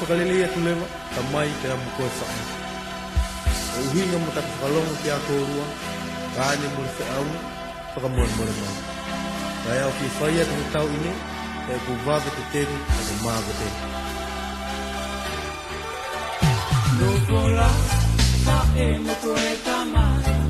Whakalele atu lewa, ka mai te amu koe wha. O uhinga mo taku whakalongo ki a kōrua, ka ane mo le whaau, whakamore more mai. Ka ea o ki whaia te tau ine, te ku wāwe te teri, a te māwe te. Nō kora, ka e mo koe ka mai,